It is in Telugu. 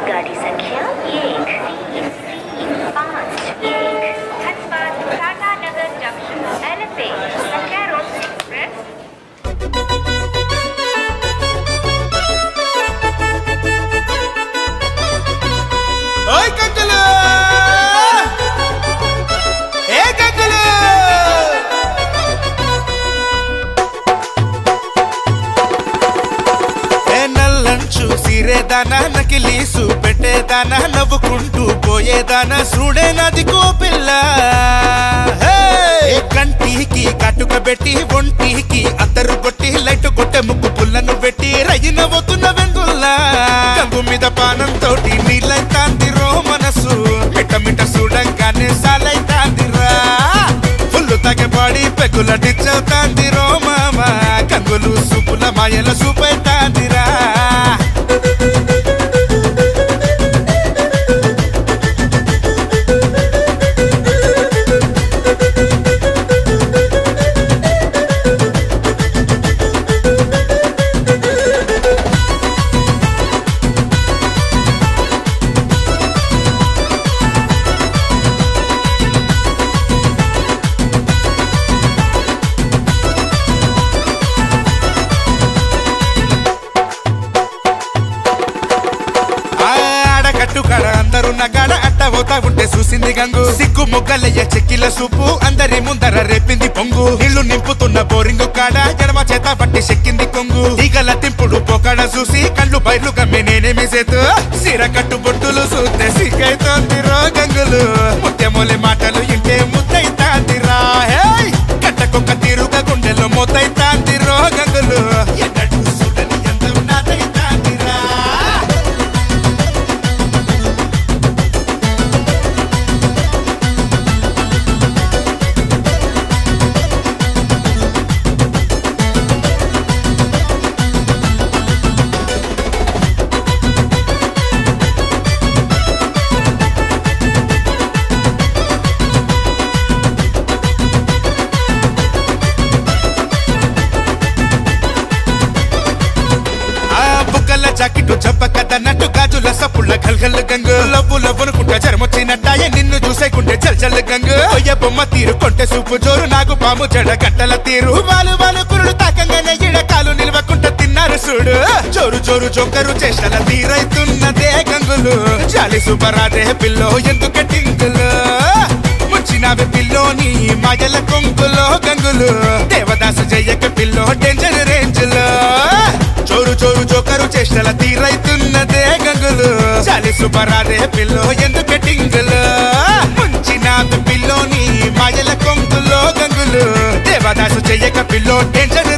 गाड़ी संख्या 1335 धनबाद टाटा नगर जंक्शन एलिफे संख्या रोड एक्सप्रेस। సిరేదానా నకిలీసు పెట్టేదానా నవ్వుకుంటూ పోయేదానా చూడే నదికో పిల్ల కంటికి కట్టుక పెట్టి ఒంటికి అద్దరు కొట్టి లైట్ కొట్టే ముక్కు పుల్లను పెట్టి రయ్యిన పోతున్న వెందుల్లా గంగు మీద పానంతో నీళ్ళైతాందిరో మనసు మిట్ట మిట్ట చూడంగానే సాలైతాందిరా ఫుల్లు తగ్గబాడి పెగ్గుల డిచ్చవుతాందిరో మామ గంగులు సూపుల మాయల సూపైతాందిరా అందరు నగాడ అట్ట పోతా ఉంటే చూసింది గంగు సిగ్గు మొగ్గలయ్య చెక్కిల సూపు అందరి ముందర రేపింది పొంగు ఇల్లు నింపుతున్న బోరింగు కాడ జడమ చేత పట్టి చెక్కింది కొంగు ఈగల తింపుడు పోకాడ చూసి కళ్ళు బయలు గమ్మి నేనేమి చేతు సిర కట్టు బొట్టులు చూస్తే సిగ్గైతోందిరో గంగులు ముత్యమూలి మాటలు ఇంటే ముద్దైతాందిరా కట్టకొక్క తీరుగా గుండెలో మొత్తైతాందిరో గంగులు ఎన్నడూ చూడని ఎంత నాదైతాందిరా. జాకెట్టు చెప్పకదన్నట్టు గాజుల సప్పుళ్ళ గల్గల్ గంగు లవ్వు లవ్వునుకుంటా జరమొచ్చినట్టాయే నిన్ను చూసేకుంటే చల్చల్ గంగు అయ్య బొమ్మ తీరు కొంటె సూపు జోరు నాకు పాము జడ గంటల తీరు వాలు వాలు కురుడు తాకంగానే ఇడకాలు నిలవకుంటా తిన్నారు చూడు జోరు జోరు జోకరు చేష్టల తీరైతున్నదే గంగులు జాలి సుబ్బరాదే పిల్లో ఎందుకు టింగులు ముంచినవి పిల్లోని మాయల కొంగులో గంగులు దేవదాసు జయ్యక పిల్లో డేంజర్ రేంజ్లో చోరు చోరు జోకరు చేష్టల తీరైతున్నదే గంగులు చాలి సుబ్బరాదే పిల్లో ఎందుకు టింగులు ముంచిన పిల్లోని మాయల కొంగులో గంగులు దేవదాసు చెయ్యక పిల్లో డేంజర్